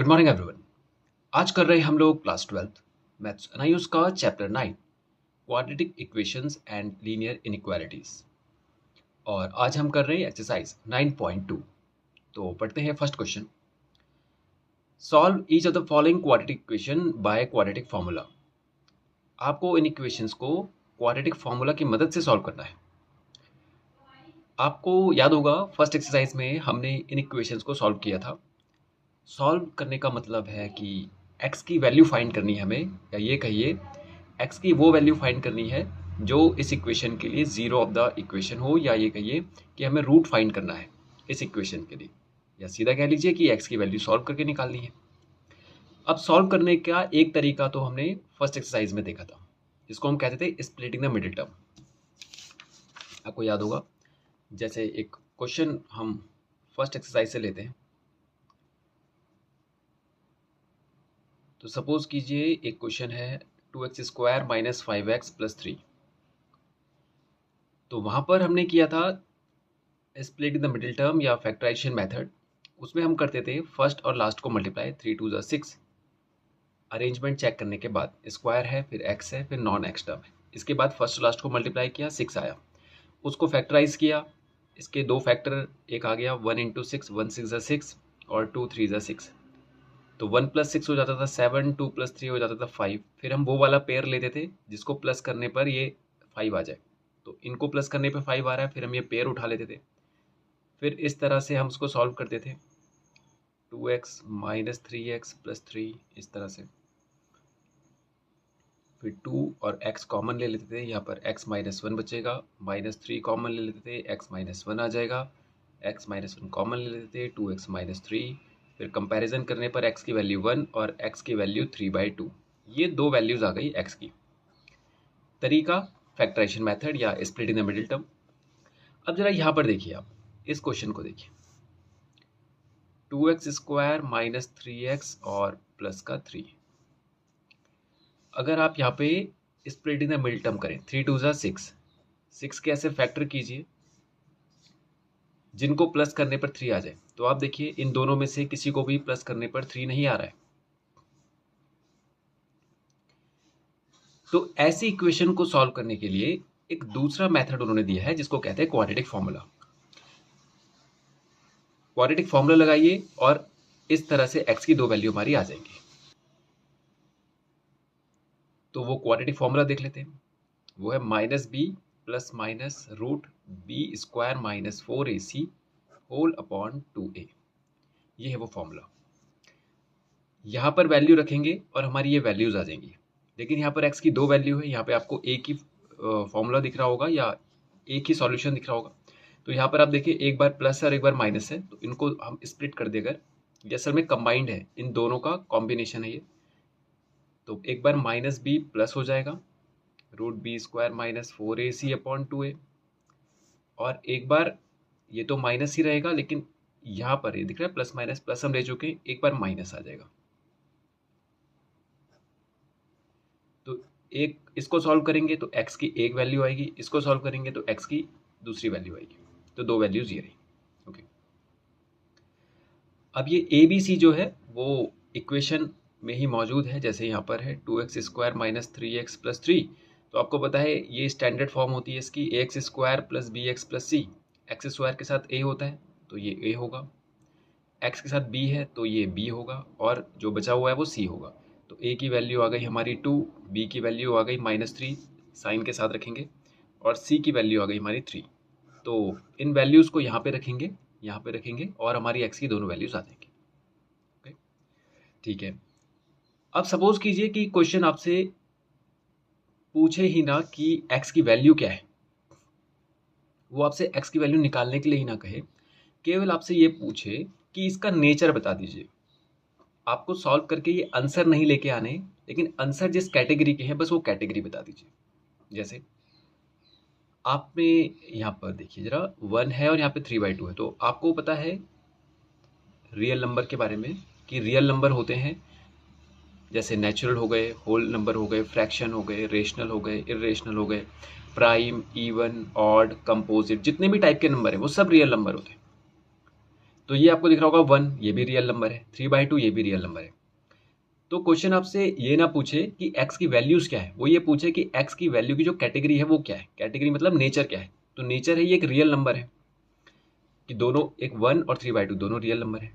Good morning everyone. आज कर रहे हैं हम लोग क्लास 12th मैथ्स एनआईयूएस का chapter 9 quadratic equations and linear inequalities. और आज हम कर रहे हैं एक्सरसाइज 9.2। तो पढ़ते हैं first question. Solve each of the following quadratic equation by quadratic formula. आपको इन इक्वेशंस को क्वाड्रेटिक फार्मूला की मदद से सॉल्व करना है। आपको याद होगा फर्स्ट एक्सरसाइज में हमने इन इक्वेशंस को सॉल्व किया था। सॉल्व करने का मतलब है कि x की वैल्यू फाइंड करनी है हमें, या ये कहिए x की वो वैल्यू फाइंड करनी है जो इस इक्वेशन के लिए जीरो ऑफ द इक्वेशन हो, या ये कहिए कि हमें रूट फाइंड करना है इस इक्वेशन के लिए, या सीधा कह लीजिए कि x की वैल्यू सॉल्व करके निकालनी है। अब सॉल्व करने का एक तरीका तो हमने फर्स्ट एक्सरसाइज में देखा था, जिसको हम कहते थे स्प्लिटिंग द मिडिल टर्म। आपको याद होगा, जैसे एक क्वेश्चन हम फर्स्ट एक्सरसाइज से लेते हैं। तो सपोज कीजिए एक क्वेश्चन है 2x² - 5x + 3। तो वहाँ पर हमने किया था split in the middle term या फैक्टराइजेशन मेथड। उसमें हम करते थे फर्स्ट और लास्ट को मल्टीप्लाई, 3 2 = 6। अरेंजमेंट चेक करने के बाद स्क्वायर है, फिर x है, फिर नॉन एक्स टर्म है। इसके बाद फर्स्ट और लास्ट को मल्टीप्लाई किया, 6 आया। उसको फैक्टराइज किया, इसके दो फैक्टर एक आ गया 1 × 6, 1 6 = 6 और 2 3 = 6। तो 1 + 6 हो जाता था 7, 2 + 3 हो जाता था 5। फिर हम वो वाला पेयर लेते थे जिसको प्लस करने पर ये 5 आ जाए। तो इनको प्लस करने पे 5 आ रहा है, फिर हम ये पेयर उठा लेते थे। फिर इस तरह से हम उसको सॉल्व करते थे, 2x - 3x + 3 इस तरह से। फिर 2 और x कॉमन ले लेते थे, यहाँ पर x - 1 बचेगा, -3 कॉमन ले लेते थे, x - 1 आ जाएगा, x - 1 कॉमन ले लेते थे, 2x - 3। फिर कंपैरिजन करने पर x की वैल्यू 1 और x की वैल्यू 3/2। ये दो वैल्यूज आ गई x की। तरीका फैक्टराइजेशन मेथड या split in the middle term. अब जरा यहाँ पर देखिए, आप इस क्वेश्चन को देखिए, 2x² - 3x और प्लस का 3। अगर आप यहाँ पे split in the middle term करें, 3 2 = 6, 6 के ऐसे फैक्टर कीजिए जिनको प्लस करने पर 3 आ जाए। तो आप देखिए इन दोनों में से किसी को भी प्लस करने पर 3 नहीं आ रहा है। तो ऐसी इक्वेशन को सॉल्व करने के लिए एक दूसरा मेथड उन्होंने दिया है जिसको कहते हैं क्वाड्रेटिक फार्मूला। क्वाड्रेटिक फार्मूला लगाइए और इस तरह से x की दो वैल्यू हमारी आ जाएंगी। तो वो क्वाड्रेटिक फार्मूला देख लेते हैं। वो है -b + -√b² - 4ac whole upon 2a। ये है वो फॉर्मूला। यहाँ पर वैल्यू रखेंगे और हमारी ये वैल्यूज आ जाएंगी। लेकिन यहाँ पर x की दो वैल्यू है, यहाँ पे आपको एक ही फॉर्मूला दिख रहा होगा या एक ही सॉल्यूशन दिख रहा होगा। तो यहाँ पर आप देखिए, एक बार प्लस है और एक बार माइनस है, तो इनको हम स्प्लिट कर दें। अगर ये असल में कंबाइंड है, इन दोनों का कॉम्बिनेशन है ये। तो एक बार -b प्लस हो जाएगा √b² - 4ac अपॉन 2a, और एक बार ये तो माइनस ही रहेगा, लेकिन यहाँ पर ये दिख रहा है प्लस माइनस, प्लस हम ले चुके हैं, एक बार माइनस आ जाएगा। तो एक इसको सॉल्व करेंगे तो x की एक वैल्यू आएगी, इसको सॉल्व करेंगे तो x की दूसरी वैल्यू आएगी। तो दो वैल्यूज ये रही। ओके, अब ये ए बी सी जो है वो इक्वेशन में ही मौजूद है। जैसे यहाँ पर है 2x² - 3x + 3। तो आपको पता है ये स्टैंडर्ड फॉर्म होती है इसकी, ax² + bx + c। x² के साथ a होता है तो ये a होगा, x के साथ b है तो ये b होगा, और जो बचा हुआ है वो c होगा। तो a की वैल्यू आ गई हमारी 2, b की वैल्यू आ गई -3 साइन के साथ रखेंगे, और c की वैल्यू आ गई हमारी 3। तो इन वैल्यूज़ को यहाँ पे रखेंगे, यहाँ पे रखेंगे, और हमारी x की दोनों वैल्यूज़ आ जाएंगी। ओके, ठीक है। अब सपोज कीजिए कि क्वेश्चन आपसे पूछे ही ना कि x की वैल्यू क्या है, वो आपसे x की वैल्यू निकालने के लिए ही ना कहे, केवल आपसे ये पूछे कि इसका नेचर बता दीजिए। आपको सॉल्व करके ये आंसर नहीं लेके आने, लेकिन आंसर जिस कैटेगरी के हैं बस वो कैटेगरी बता दीजिए। जैसे आप में यहाँ पर देखिए जरा, 1 है और यहाँ पे 3/2 है। तो आपको पता है रियल नंबर के बारे में कि रियल नंबर होते हैं जैसे नेचुरल हो गए, होल नंबर हो गए, फ्रैक्शन हो गए, रेशनल हो गए, इरेशनल हो गए, प्राइम, इवन, ऑड, कंपोजिट, जितने भी टाइप के नंबर हैं वो सब रियल नंबर होते हैं। तो ये आपको दिख रहा होगा 1, ये भी रियल नंबर है, 3/2 ये भी रियल नंबर है। तो क्वेश्चन आपसे ये ना पूछे कि x की वैल्यूज क्या है, वो ये पूछे कि x की वैल्यू की जो कैटेगरी है वो क्या है। कैटेगरी मतलब नेचर क्या है। तो नेचर है ये एक रियल नंबर है, कि दोनों एक 1 और 3/2 दोनों रियल नंबर है।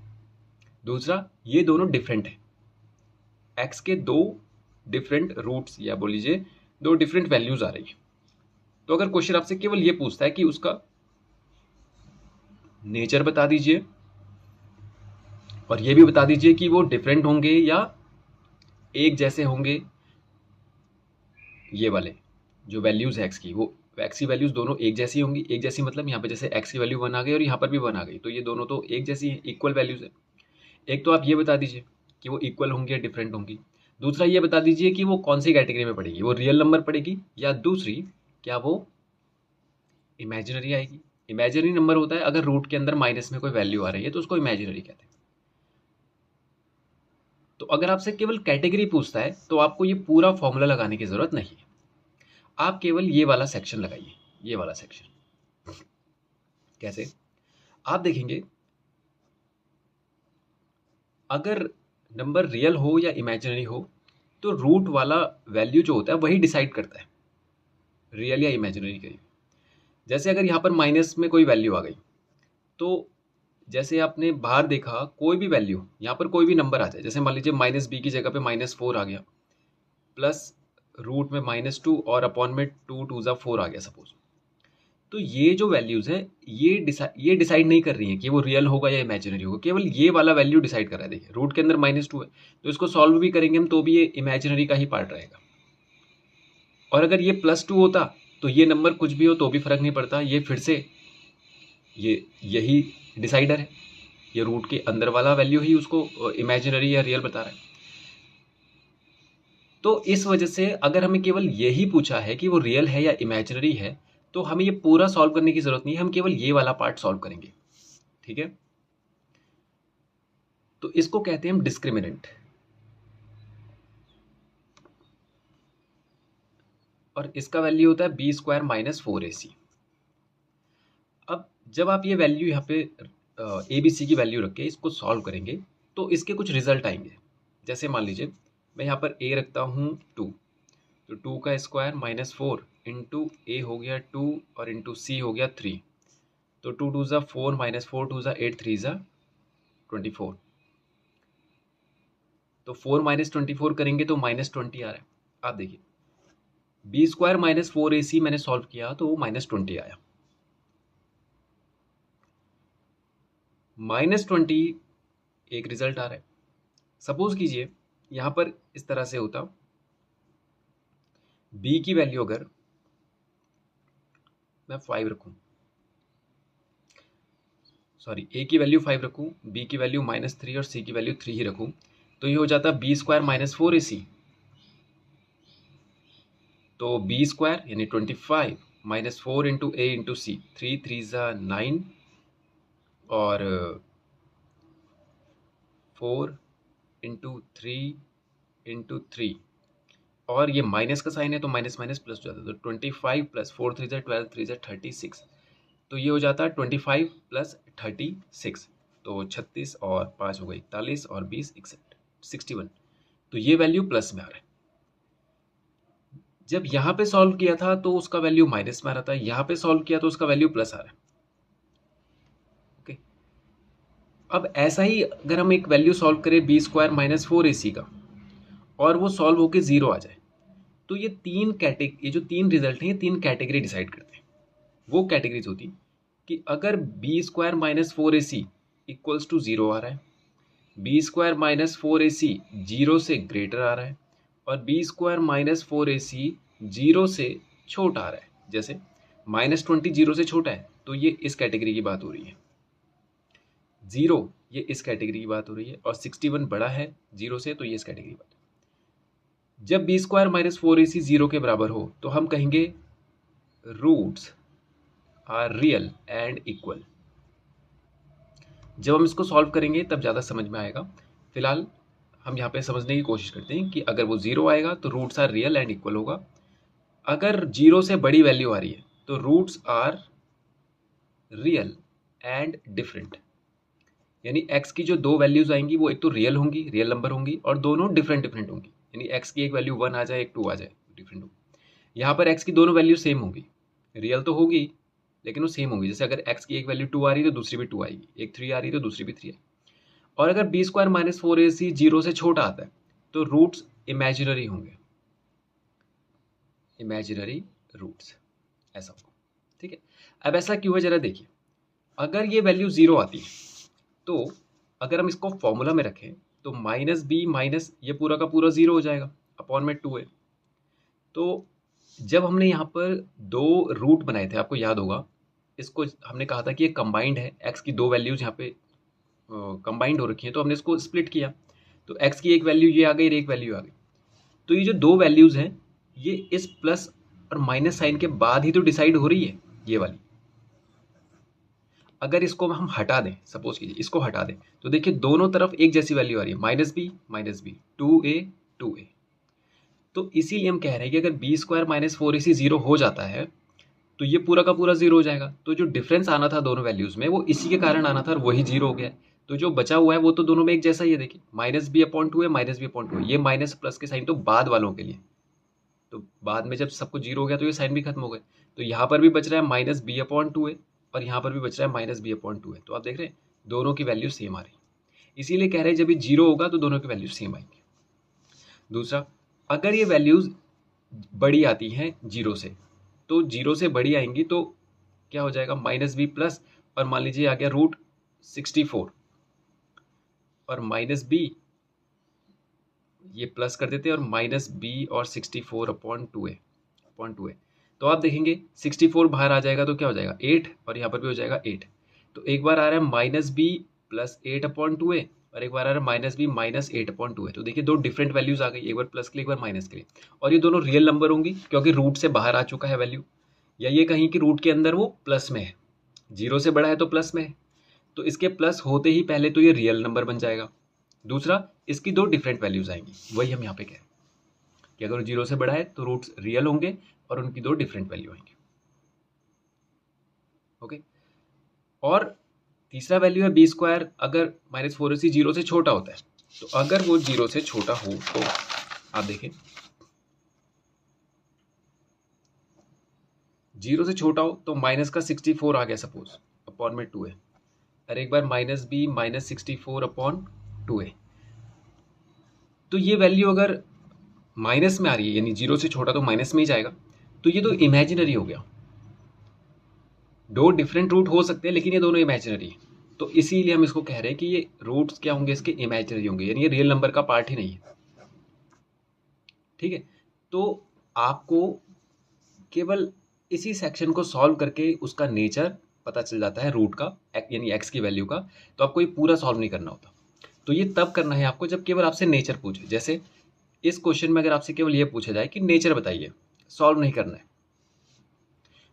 दूसरा, ये दोनों डिफरेंट है, x के दो डिफरेंट रूट्स या बोल लीजिए दो डिफरेंट वैल्यूज आ रही है। तो अगर क्वेश्चन आपसे केवल ये पूछता है कि उसका नेचर बता दीजिए और ये भी बता दीजिए कि वो डिफरेंट होंगे या एक जैसे होंगे, ये वाले जो वैल्यूज है एक्स की, वो एक्स की वैल्यूज दोनों एक जैसी होंगी। एक जैसी मतलब यहाँ पे जैसे एक्स की वैल्यू 1 आ गई और यहाँ पर भी 1 आ गई, तो ये दोनों तो एक जैसी है, इक्वल वैल्यूज है। एक तो आप ये बता दीजिए कि वो इक्वल होंगी या डिफरेंट होंगी। दूसरा ये बता दीजिए कि वो कौन सी कैटेगरी में पड़ेगी, वो रियल नंबर पड़ेगी या दूसरी क्या वो इमेजिनरी आएगी। इमेजिनरी नंबर होता है अगर रूट के अंदर माइनस में कोई वैल्यू आ रही है तो उसको इमेजिनरी कहते हैं। तो अगर आपसे केवल कैटेगरी पूछता है तो आपको ये पूरा फॉर्मूला लगाने की जरूरत नहीं है, आप केवल ये वाला सेक्शन लगाइए। ये वाला सेक्शन कैसे, आप देखेंगे अगर नंबर रियल हो या इमेजिनरी हो तो रूट वाला वैल्यू जो होता है वही डिसाइड करता है रियल या इमेजिनरी के लिए। जैसे अगर यहाँ पर माइनस में कोई वैल्यू आ गई, तो जैसे आपने बाहर देखा कोई भी वैल्यू यहाँ पर कोई भी नंबर आ जाए, जैसे मान लीजिए -b की जगह पे -4 आ गया, प्लस रूट में -2 और अपॉन में 2 2 ज़ा 4 आ गया सपोज। तो ये जो वैल्यूज है ये डिसाइड नहीं कर रही है कि वो रियल होगा या इमेजिनरी होगा, केवल ये वाला वैल्यू डिसाइड कर रहा है। देखिए रूट के अंदर -2 है, तो इसको सॉल्व भी करेंगे हम तो भी ये इमेजिनरी का ही पार्ट रहेगा। और अगर ये +2 होता तो ये नंबर कुछ भी हो तो भी फर्क नहीं पड़ता, ये फिर से यही डिसाइडर है, ये रूट के अंदर वाला वैल्यू ही उसको इमेजिनरी या रियल बता रहा है। तो इस वजह से अगर हमें केवल यही पूछा है कि वो रियल है या इमेजिनरी है तो हमें ये पूरा सॉल्व करने की जरूरत नहीं है, हम केवल ये वाला पार्ट सॉल्व करेंगे। ठीक है, तो इसको कहते हैं हम डिस्क्रिमिनेंट। और इसका वैल्यू होता है b² - 4ac। अब जब आप ये वैल्यू यहाँ पे ABC की वैल्यू रख के इसको सॉल्व करेंगे तो इसके कुछ रिजल्ट आएंगे। जैसे मान लीजिए मैं यहाँ पर a रखता हूँ 2, तो 2 का स्क्वायर -4 इंटू ए हो गया 2 और इंटू c हो गया 3, तो 2 2 ज़ा 4 -4 2 ज़ा 8 3 ज़ा 24, तो 4 - 24 करेंगे तो -20 आ रहा है। आप देखिए b² - 4ac मैंने सॉल्व किया तो वो -20 आया। -20 एक रिजल्ट आ रहा है। सपोज कीजिए यहाँ पर इस तरह से होता, b की वैल्यू अगर मैं 5 रखूँ, सॉरी a की वैल्यू 5 रखूँ, b की वैल्यू -3 और c की वैल्यू 3 ही रखूँ, तो ये हो जाता b² - 4ac। तो b² यानी 25 -4 इंटू a इंटू c, 3 3 ज़ा 9 और 4 इंटू 3 इंटू 3, और ये माइनस का साइन है तो माइनस माइनस प्लस हो जाता है, तो 25 + 4 3 ज़ा 12 3 ज़ा 36, तो ये हो जाता है 25 + 36, तो 36 और 5 हो गई 41 और 20 61, तो ये वैल्यू प्लस में आ रहा है। जब यहाँ पे सॉल्व किया था तो उसका वैल्यू माइनस में आ रहा था, यहाँ पे सॉल्व किया तो उसका वैल्यू प्लस आ रहा है। ओके, अब ऐसा ही अगर हम एक वैल्यू सॉल्व करें b² - 4ac का और वो सॉल्व होके 0 आ जाए, तो ये ये जो तीन रिजल्ट हैं ये तीन कैटेगरी डिसाइड करते हैं। वो कैटेगरीज होती कि अगर b² - 4ac इक्वल्स टू 0 आ रहा है, b² - 4ac 0 से ग्रेटर आ रहा है, और b² - 4ac 0 से छोटा आ रहा है। जैसे -20 0 से छोटा है तो ये इस कैटेगरी की बात हो रही है, 0 ये इस कैटेगरी की बात हो रही है, और 61 बड़ा है 0 से तो ये इस कैटेगरी की बात है। जब b² - 4ac 0 के बराबर हो तो हम कहेंगे roots are real and equal. जब हम इसको सॉल्व करेंगे तब ज़्यादा समझ में आएगा, फिलहाल हम यहाँ पे समझने की कोशिश करते हैं कि अगर वो 0 आएगा तो roots are real and equal होगा, अगर 0 से बड़ी वैल्यू आ रही है तो roots are real and different. यानी x की जो दो वैल्यूज आएंगी वो एक तो रियल होंगी, रियल नंबर होंगी, और दोनों डिफरेंट डिफरेंट होंगी। यानी x की एक वैल्यू 1 आ जाए, एक 2 आ जाए, डिफरेंट होगी। यहाँ पर x की दोनों वैल्यू सेम होंगी, रियल तो होगी लेकिन वो सेम होगी। जैसे अगर x की एक वैल्यू 2 आ रही है तो दूसरी भी 2 आएगी, एक 3 आ रही है तो दूसरी भी 3 आएगी। और अगर बी स्क्वायर माइनस 4ac 0 से छोटा आता है तो रूट्स इमेजिनरी होंगे, इमेजिनरी रूट्स, ऐसा होगा। ठीक है, अब ऐसा क्यों है जरा देखिए। अगर ये वैल्यू 0 आती है तो अगर हम इसको फॉर्मूला में रखें तो माइनस बी माइनस ये पूरा का पूरा 0 हो जाएगा, अपॉन में 2 है। तो जब हमने यहाँ पर दो रूट बनाए थे, आपको याद होगा, इसको हमने कहा था कि ये कंबाइंड है, एक्स की दो वैल्यूज यहाँ पे कंबाइंड हो रखी हैं, तो हमने इसको स्प्लिट किया तो एक्स की एक वैल्यू ये आ गई और एक वैल्यू आ गई। तो ये जो दो वैल्यूज हैं ये इस प्लस और माइनस साइन के बाद ही तो डिसाइड हो रही है, ये वाली। अगर इसको हम हटा दें, सपोज कीजिए इसको हटा दें, तो देखिए दोनों तरफ एक जैसी वैल्यू आ रही है, माइनस बी 2a। तो इसीलिए हम कह रहे हैं कि अगर बी स्क्वायर माइनस 4ac 0 हो जाता है तो ये पूरा का पूरा 0 हो जाएगा। तो जो डिफरेंस आना था दोनों वैल्यूज में वो इसी के कारण आना था और वही 0 हो गया है। तो जो बचा हुआ है वो तो दोनों में एक जैसा ही है। देखिए माइनस बी अपॉन 2 है, माइनस बी अपॉन 2 है, ये माइनस प्लस के साइन तो बाद वालों के लिए, तो बाद में जब सब कुछ 0 हो गया तो ये साइन भी खत्म हो गए। तो यहाँ पर भी बच रहा है माइनस बी अपॉन 2 है और यहाँ पर भी बच रहा है माइनस बी अपॉन 2 है। तो आप देख रहे हैं दोनों की वैल्यू सेम आ रही है, इसीलिए कह रहे हैं जब ये 0 होगा तो दोनों की वैल्यू सेम आएंगी। दूसरा, अगर ये वैल्यूज बड़ी आती हैं 0 से, तो 0 से बड़ी आएंगी तो क्या हो जाएगा, माइनस बी प्लस, और मान लीजिए आ गया रूट 64 और माइनस बी, ये प्लस कर देते हैं, और माइनस बी और 64 अपॉन 2a। तो आप देखेंगे 64 बाहर आ जाएगा तो क्या हो जाएगा 8, और यहाँ पर भी हो जाएगा 8। तो एक बार आ रहा है minus B plus 8 upon 2a और एक बार आ रहा है minus B minus 8 upon 2a। तो देखिए दो डिफरेंट वैल्यूज आ गई, एक बार प्लस के लिए एक बार माइनस के लिए, और ये दोनों रियल नंबर होंगी क्योंकि रूट से बाहर आ चुका है वैल्यू, या ये कहीं कि रूट के अंदर वो प्लस में है, 0 से बड़ा है तो प्लस में है, तो इसके प्लस होते ही पहले तो ये रियल नंबर बन जाएगा। दूसरा, इसकी दो डिफरेंट वैल्यूज आएंगी, वही हम यहाँ पे कह रहे हैं कि अगर 0 से बड़ा है तो रूट्स रियल होंगे और उनकी दो डिफरेंट वैल्यू आएंगी। ओके, और तीसरा वैल्यू है बी स्क्वायर अगर माइनस 4ac 0 से छोटा होता है। तो अगर वो 0 से छोटा हो तो आप देखें 0 से छोटा हो तो माइनस का 64 आ गया सपोज, अपॉन में 2 है, और एक बार माइनस बी माइनस 64 अपॉन 2 है। तो ये वैल्यू अगर माइनस में आ रही है यानी 0 से छोटा तो माइनस में ही जाएगा, तो ये तो इमेजिनरी हो गया। दो डिफरेंट रूट हो सकते हैं लेकिन ये दोनों इमेजिनरी है, तो इसीलिए हम इसको कह रहे हैं कि ये रूट्स क्या होंगे, इसके इमेजिनरी होंगे, यानी ये रियल नंबर का पार्ट ही नहीं है। ठीक है, तो आपको केवल इसी सेक्शन को सॉल्व करके उसका नेचर पता चल जाता है रूट का, यानी एक्स की वैल्यू का। तो आपको ये पूरा सॉल्व नहीं करना होता, तो ये तब करना है आपको जब केवल आपसे नेचर पूछे। जैसे इस क्वेश्चन में अगर आपसे केवल ये पूछा जाए कि नेचर बताइए, सॉल्व नहीं करना है,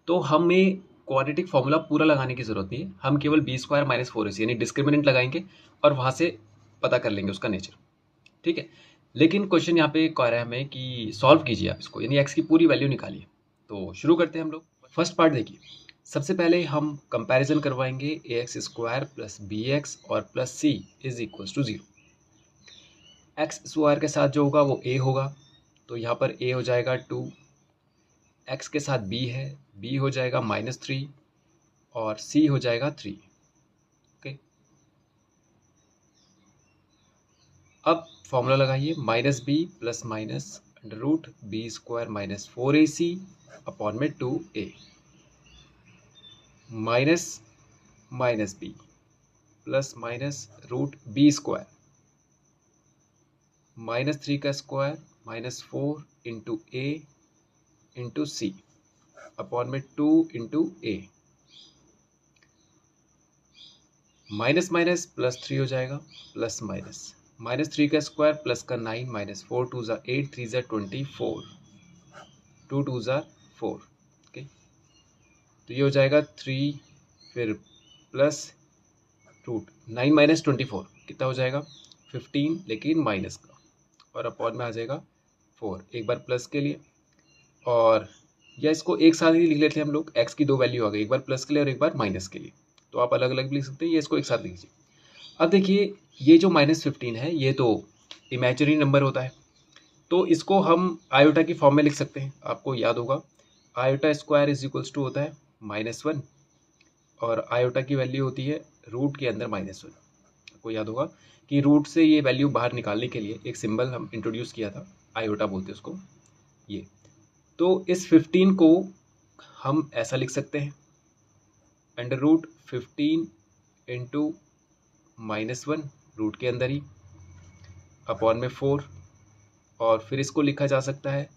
तो हमें क्वाड्रेटिक फॉर्मूला पूरा लगाने की जरूरत नहीं है, हम केवल बी स्क्वायर माइनस 4ac यानी डिस्क्रिमिनेंट लगाएंगे और वहां से पता कर लेंगे उसका नेचर। ठीक है, लेकिन क्वेश्चन यहाँ पे कह रहा है हमें कि सॉल्व कीजिए आप इसको, यानी एक्स की पूरी वैल्यू निकालिए। तो शुरू करते हैं हम लोग। फर्स्ट पार्ट देखिए, सबसे पहले हम कंपैरिजन करवाएंगे A X square plus B X और plus C is equals to 0। X square के साथ जो होगा वो ए होगा, तो यहाँ पर ए हो जाएगा 2, एक्स के साथ बी है, बी हो जाएगा -3 और सी हो जाएगा 3। ओके, अब फॉर्मूला लगाइए, minus B plus minus under root b square minus 4ac upon में 2a minus minus B plus minus root b square -3 का square -4 into a into c upon में 2 into a, minus minus plus 3 हो जाएगा, plus minus -3 का square plus का 9 -4 2 ज़ा 8 3 ज़ा 24 2 2 ज़ा 4। ओके, तो ये हो जाएगा 3 फिर प्लस रूट 9 माइनस 24 कितना हो जाएगा 15, लेकिन माइनस का, और अपॉन में आ जाएगा 4, एक बार प्लस के लिए, और या इसको एक साथ ही लिख लेते हैं हम लोग, एक्स की दो वैल्यू आ गई, एक बार प्लस के लिए और एक बार माइनस के लिए, तो आप अलग अलग भी लिख सकते हैं, ये इसको एक साथ लिख लीजिए। अब देखिए ये जो -15 है ये तो इमेजिनरी नंबर होता है, तो इसको हम आयोटा की फॉर्म में लिख सकते हैं। आपको याद होगा iota square is equals to होता है -1 और आयोटा की वैल्यू होती है रूट के अंदर -1। आपको याद होगा कि रूट से ये वैल्यू बाहर निकालने के लिए एक सिंबल हम इंट्रोड्यूस किया था, आयोटा बोलते हैं उसको ये। तो इस 15 को हम ऐसा लिख सकते हैं √15 इंटू -1 रूट के अंदर ही अपॉन में 4, और फिर इसको लिखा जा सकता है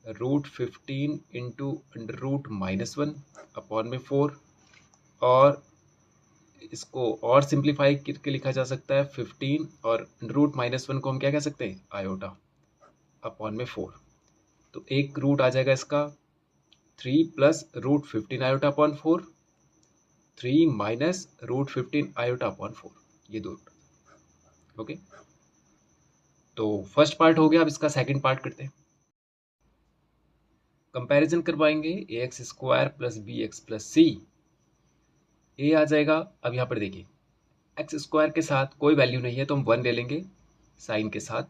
√15 इंटू √-1 अपॉन में 4, और इसको और सिंप्लीफाई करके लिखा जा सकता है 15 और √-1 को हम क्या कह सकते हैं आयोटा अपॉन में 4। तो एक रूट आ जाएगा इसका 3 plus √15 iota upon 4, 3 minus √15 iota upon 4, ये दो रूट। ओके, तो फर्स्ट पार्ट हो गया। अब इसका सेकंड पार्ट करते हैं, कंपैरिजन करवाएंगे ax² प्लस bx प्लस सी। ए आ जाएगा, अब यहाँ पर देखिए x² के साथ कोई वैल्यू नहीं है तो हम 1 ले लेंगे साइन के साथ,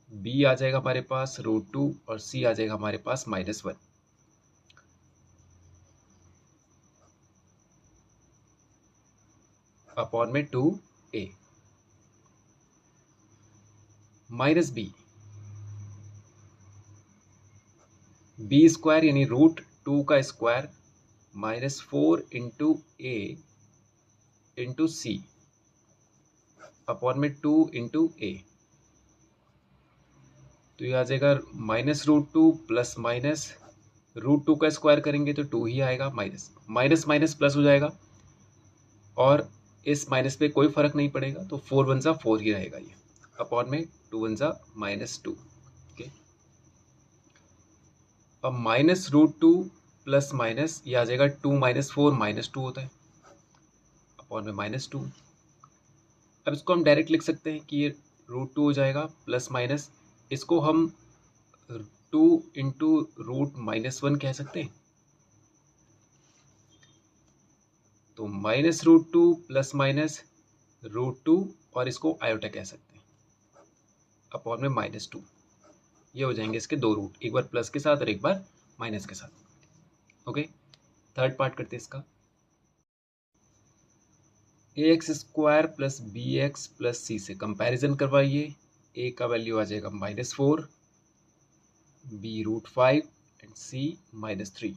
b आ जाएगा हमारे पास √2 और c आ जाएगा हमारे पास -1। अपॉन में 2a माइनस b² यानी √2 का square -4 into a into c upon में 2 इंटू a। तो ये आ जाएगा -√2 प्लस माइनस √2 का स्क्वायर करेंगे तो 2 ही आएगा, माइनस माइनस माइनस प्लस हो जाएगा और इस माइनस पे कोई फर्क नहीं पड़ेगा, तो 4 वन सा 4 ही रहेगा ये, अपॉन में 2 वन सा -2। ओके, अब -√2 प्लस माइनस ये आ जाएगा 2 माइनस 4 -2 होता है, अपॉन में -2। अब इसको हम डायरेक्ट लिख सकते हैं कि ये √2 हो जाएगा प्लस माइनस, इसको हम 2 इंटू √-1 कह सकते हैं। तो -√2 प्लस माइनस √2 और इसको आयोटा कह सकते हैं, अपॉन में -2। ये हो जाएंगे इसके दो रूट, एक बार प्लस के साथ और एक बार माइनस के साथ। ओके, थर्ड पार्ट करते हैं इसका, ax² plus bx plus c से कंपैरिजन करवाइए। a का वैल्यू आ जाएगा -4, b √5 and c -3।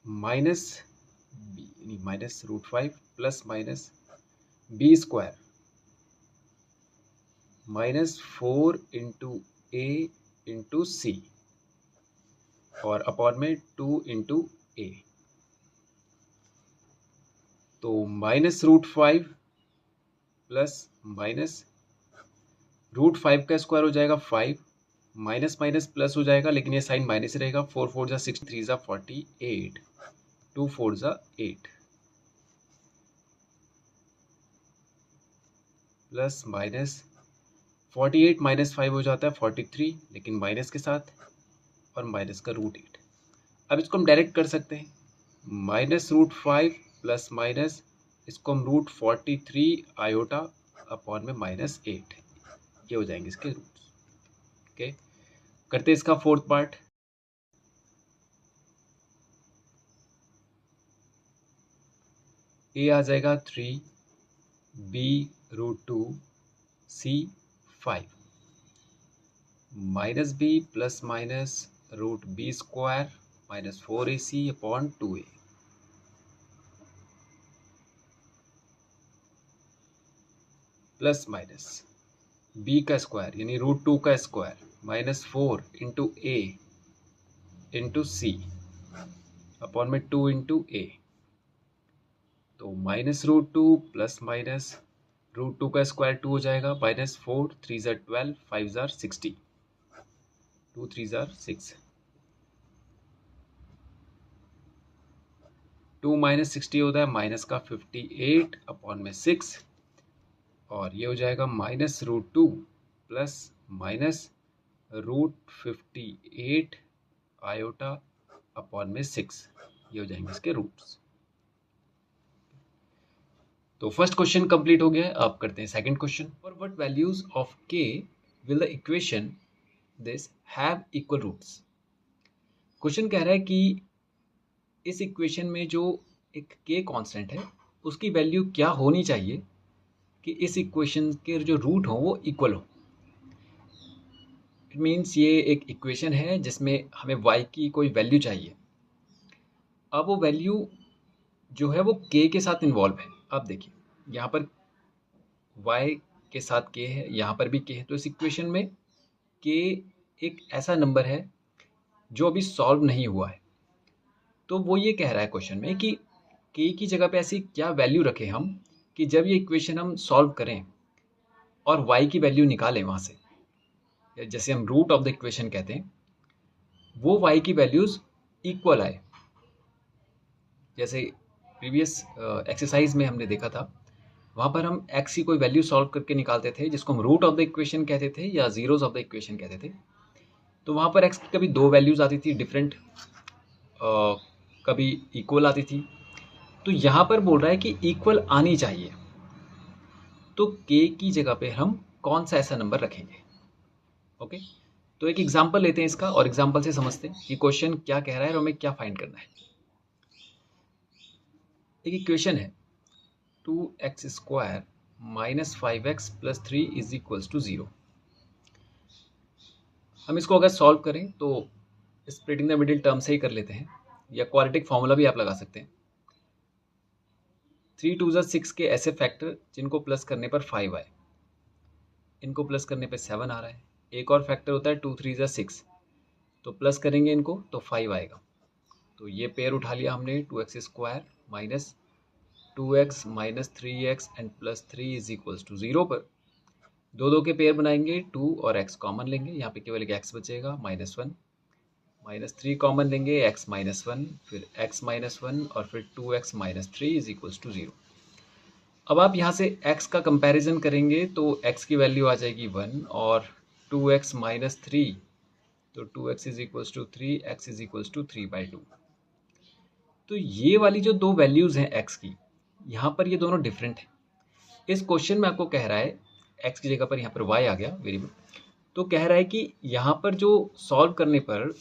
Minus -√5 plus minus b² -4 into a into C और अपॉन में 2 इंटू a। तो -√5 प्लस माइनस √5 का स्क्वायर हो जाएगा 5, माइनस माइनस प्लस हो जाएगा लेकिन ये साइन माइनस ही रहेगा, 4 4 जा 6, 3 जा 48, 2 4 जा 8, प्लस माइनस 48 -5 हो जाता है 43, लेकिन माइनस के साथ और माइनस का √8। अब इसको हम डायरेक्ट कर सकते हैं, -√5 प्लस माइनस इसको हम √43 आयोटा अपॉन में -8, ये हो जाएंगे इसके रूट्स। ओके, करते हैं इसका फोर्थ पार्ट। ए आ जाएगा 3, b √2, c 5, minus B plus minus √b² -4ac upon 2a, plus minus b का स्क्वायर यानी √2 का square -4 into a into c upon में 2 इंटू a। तो -√2 प्लस माइनस √2 का स्क्वायर 2 हो जाएगा, -4 3 ज़ा 12 5 ज़ा 60, 2 3 ज़ा 6, 2 माइनस 60 होता है माइनस का 58 अपॉन में 6, और ये हो जाएगा -√2 प्लस माइनस √58 आयोटा अपॉन में 6, ये हो जाएंगे इसके रूट्स। तो फर्स्ट क्वेश्चन कंप्लीट हो गया है। आप करते हैं second question. For what values of k will the equation this have equal roots. Question कह रहा है कि इस इक्वेशन में जो एक k कांस्टेंट है उसकी वैल्यू क्या होनी चाहिए कि इस इक्वेशन के जो रूट हो वो इक्वल हो। इट मीन्स ये एक इक्वेशन है जिसमें हमें y की कोई वैल्यू चाहिए। अब वो वैल्यू जो है वो k के साथ इन्वॉल्व है। अब देखिए यहाँ पर y के साथ k है, यहाँ पर भी k है, तो इस इक्वेशन में k एक ऐसा नंबर है जो अभी सॉल्व नहीं हुआ है। तो वो ये कह रहा है क्वेश्चन में कि k की जगह पे ऐसी क्या वैल्यू रखें हम कि जब ये इक्वेशन हम सॉल्व करें और y की वैल्यू निकालें वहाँ से, जैसे हम रूट ऑफ द इक्वेशन कहते हैं, वो y की वैल्यूज इक्वल आए। जैसे प्रीवियस एक्सरसाइज में हमने देखा था, वहाँ पर हम x की कोई वैल्यू सॉल्व करके निकालते थे जिसको हम रूट ऑफ द इक्वेशन कहते थे या जीरोज ऑफ द इक्वेशन कहते थे। तो वहाँ पर x की कभी दो वैल्यूज आती थी डिफरेंट, कभी इक्वल आती थी। तो यहाँ पर बोल रहा है कि इक्वल आनी चाहिए, तो k की जगह पे हम कौन सा ऐसा नंबर रखेंगे। ओके, तो एक एग्जांपल लेते हैं इसका और एग्जांपल से समझते हैं कि क्वेश्चन क्या कह रहा है और हमें क्या फाइंड करना है। एक इक्वेशन है 2x² minus 5x plus 3 is equals to 0। हम इसको अगर सॉल्व करें तो स्प्लिटिंग द मिडिल टर्म से ही कर लेते हैं, या क्वाड्रेटिक फॉर्मूला भी आप लगा सकते हैं। 3 2 6 के ऐसे फैक्टर जिनको प्लस करने पर 5 आए, इनको प्लस करने पे 7 आ रहा है। एक और फैक्टर होता है 2 3 6, तो प्लस करेंगे इनको तो 5 आएगा। तो ये पेयर उठा लिया हमने 2x² minus 2x minus 3x and plus 3 is equals to 0 पर दो दो के पेयर बनाएंगे, 2 और x कॉमन लेंगे, यहाँ पे केवल एक x बचेगा -1, माइनस 3 कॉमन लेंगे, x -1, फिर x -1 और फिर 2x minus 3 is equals to 0। अब आप यहाँ से x का कंपैरिजन करेंगे तो x की वैल्यू आ जाएगी 1 और 2x माइनस 3, तो 2x is equals to 3, x is equals to 3/2। तो ये वाली जो दो वैल्यूज़ हैं x की, यहाँ पर ये दोनों डिफरेंट हैं। इस क्वेश्चन में आपको कह रहा है x की जगह पर यहाँ पर y आ गया वेरिएबल, तो कह रहा है कि यहाँ पर जो सॉल्व करने पर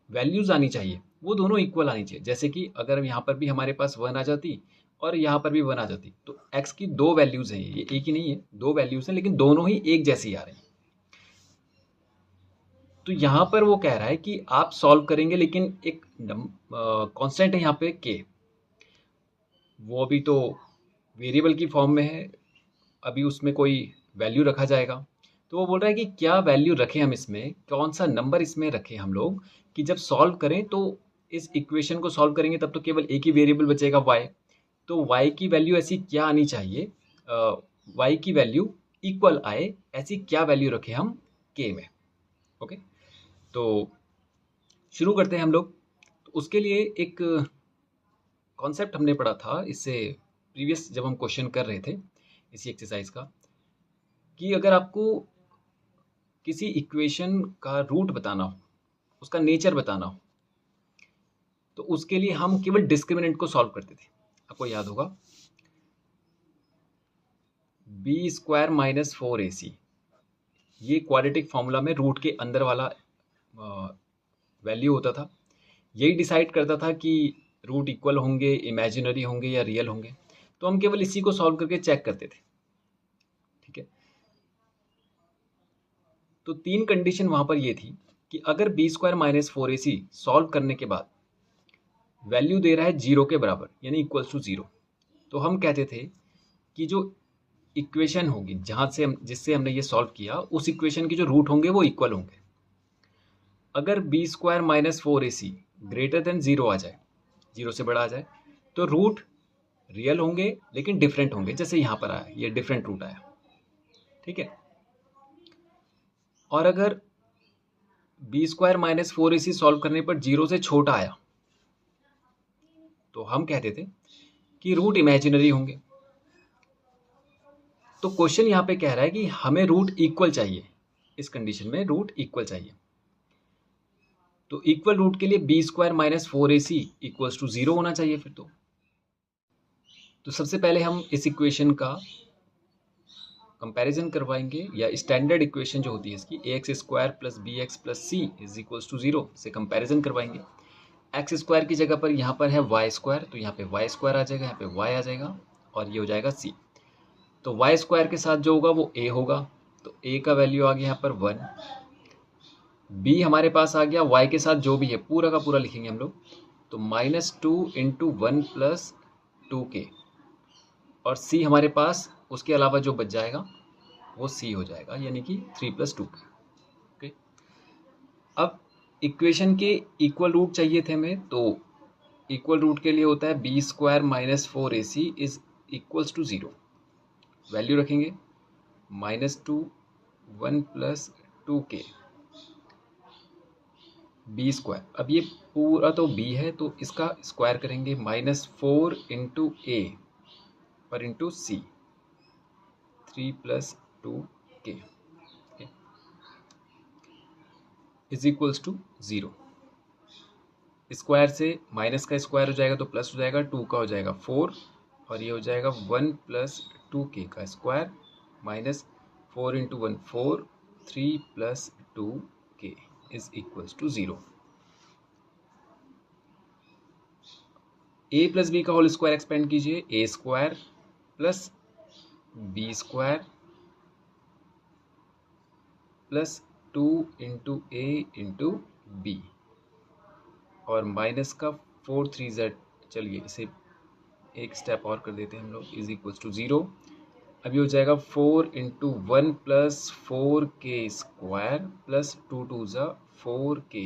वैल्यूज़ आनी चाहिए वो दोनों इक्वल आनी चाहिए। जैसे कि अगर यहाँ पर भी हमारे पास 1 आ जाती और यहाँ पर भी 1 आ जाती, तो x की दो वैल्यूज़ हैं, ये एक ही नहीं है, दो वैल्यूज़ हैं, लेकिन दोनों ही एक जैसी आ रही हैं। तो यहाँ पर वो कह रहा है कि आप सॉल्व करेंगे लेकिन एक कांस्टेंट है यहाँ पे k, वो अभी तो वेरिएबल की फॉर्म में है, अभी उसमें कोई वैल्यू रखा जाएगा। तो वो बोल रहा है कि क्या वैल्यू रखें हम इसमें, कौन सा नंबर इसमें रखें हम लोग कि जब सॉल्व करें तो इस इक्वेशन को सॉल्व करेंगे तब तो केवल एक ही वेरिएबल बचेगा y, तो y की वैल्यू ऐसी क्या आनी चाहिए, y की वैल्यू इक्वल आए, ऐसी क्या वैल्यू रखें हम k में। ओके, तो शुरू करते हैं हम लोग। तो उसके लिए एक कॉन्सेप्ट हमने पढ़ा था इससे प्रीवियस जब हम क्वेश्चन कर रहे थे इसी एक्सरसाइज का, कि अगर आपको किसी इक्वेशन का रूट बताना हो, उसका नेचर बताना हो, तो उसके लिए हम केवल डिस्क्रिमिनेंट को सॉल्व करते थे। आपको याद होगा b² माइनस 4ac, ये क्वाड्रेटिक फॉर्मूला में रूट के अंदर वाला वैल्यू होता था। यही डिसाइड करता था कि रूट इक्वल होंगे, इमेजिनरी होंगे या रियल होंगे। तो हम केवल इसी को सॉल्व करके चेक करते थे। ठीक है, तो तीन कंडीशन वहां पर ये थी कि अगर b² माइनस 4ac सॉल्व करने के बाद वैल्यू दे रहा है 0 के बराबर, यानी इक्वल्स टू 0, तो हम कहते थे कि जो इक्वेशन होगी जहाँ से हम जिससे हमने ये सॉल्व किया, उस इक्वेशन के जो रूट होंगे वो इक्वल होंगे। अगर b² minus 4ac greater than 0 आ जाए, 0 से बड़ा आ जाए, तो रूट रियल होंगे लेकिन डिफरेंट होंगे। जैसे यहाँ पर आया, ये डिफरेंट रूट आया। ठीक है, और अगर b² माइनस 4ac सॉल्व करने पर 0 से छोटा आया, तो हम कहते थे कि रूट इमेजिनरी होंगे। तो क्वेश्चन यहाँ पे कह रहा है कि हमें रूट इक्वल चाहिए, इस कंडीशन में रूट इक्वल चाहिए। तो इक्वल रूट के लिए b square minus 4ac equals to 0 होना चाहिए फिर तो सबसे पहले हम इस इक्वेशन का कंपैरिजन करवाएंगे, या स्टैंडर्ड इक्वेशन जो होती है इसकी ax square plus B x plus C is equals to 0 से कंपैरिजन करवाएंगे। एक्स स्क्वायर की जगह पर यहाँ पर है वाई स्क्वायर, तो यहाँ पे वाई स्क्वायर आ जाएगा, यहाँ पे वाई आ जाएगा और ये हो जाएगा सी। तो वाई स्क्वायर के साथ जो होगा वो a होगा, तो a का वैल्यू आ गया यहाँ पर 1। b हमारे पास आ गया, y के साथ जो भी है पूरा का पूरा लिखेंगे हम लोग, तो -2 इंटू 1 प्लस 2k, और c हमारे पास उसके अलावा जो बच जाएगा वो c हो जाएगा, यानी कि 3 + 2k। ओके, अब इक्वेशन के इक्वल रूट चाहिए थे हमें, तो इक्वल रूट के लिए होता है b square minus 4ac is equals to 0। Value रखेंगे -2 1 प्लस 2k बी स्क्वायर। अब ये पूरा तो b है तो इसका स्क्वायर करेंगे, -4 इंटू ए पर into c, 3 + 2k is equals to 0। Square से माइनस का स्क्वायर हो जाएगा तो प्लस हो जाएगा, 2 का हो जाएगा 4 और ये हो जाएगा 1 + 2k का square, -4 into 1 4, 3 + 2k is equals to 0। a plus b का होल स्क्वायर एक्सपेंड कीजिए, a square plus B square plus 2 into a into b, और माइनस का 4 3 z, चलिए इसे एक स्टेप और कर देते हैं हम लोग, इज इक्वल्स टू 0। अब ये हो जाएगा 4 into 1 plus 4k square plus 2 2 ज़ा 4k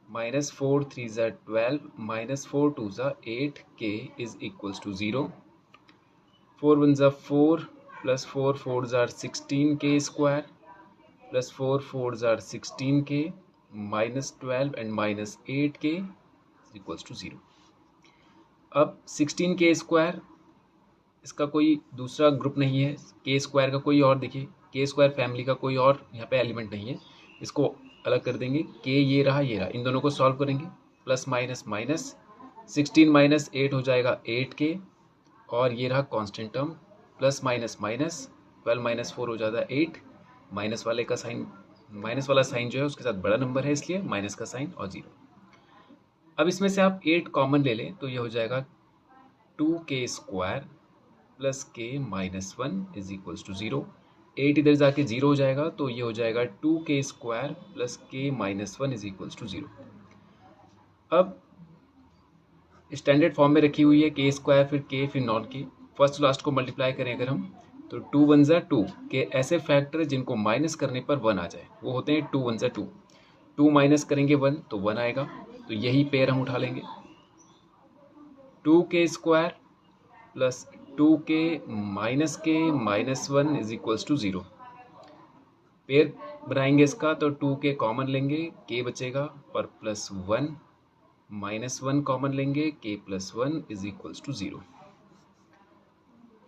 माइनस 4 3 ज़ा 12 माइनस 4 2 ज़ा 8k इज इक्वल्स टू 0। 4 1 ज़ा 4 प्लस 4 4 ज़ा 16k स्क्वायर प्लस 4 4 ज़ा 16k minus 12 and minus 8k is equals to 0। अब 16k स्क्वायर, इसका कोई दूसरा ग्रुप नहीं है, के स्क्वायर का कोई और, देखिए के स्क्वायर फैमिली का कोई और यहाँ पे एलिमेंट नहीं है, इसको अलग कर देंगे। के ये रहा ये रहा, इन दोनों को सॉल्व करेंगे, प्लस माइनस माइनस 16 माइनस 8 हो जाएगा 8k, और ये रहा constant term, plus minus minus 12 minus 4 हो जाता है 8, माइनस वाले का साइन, माइनस वाला साइन जो है उसके साथ बड़ा नंबर है इसलिए माइनस का साइन और 0। अब इसमें से आप 8 कॉमन ले लें तो ये हो जाएगा 2k square plus k minus 1 is equals to 0। 8 इधर जाके 0 हो जाएगा तो ये हो जाएगा 2k square plus k minus 1 is equals to 0। अब स्टैंडर्ड फॉर्म में रखी हुई है k स्क्वायर फिर k फिर नॉन k, फर्स्ट लास्ट को मल्टीप्लाई करें अगर हम तो 2 1 ज़ा 2 के ऐसे फैक्टर जिनको माइनस करने पर 1 आ जाए वो होते हैं 2 1 ज़ा 2। 2 माइनस करेंगे 1 तो 1 आएगा, तो यही पेयर हम उठा लेंगे, 2k square plus 2k minus k minus 1 is equals to 0। Pair बनाएंगे इसका तो 2k कॉमन लेंगे, k बचेगा और प्लस 1 माइनस 1 कॉमन लेंगे, k plus 1 is equals to 0।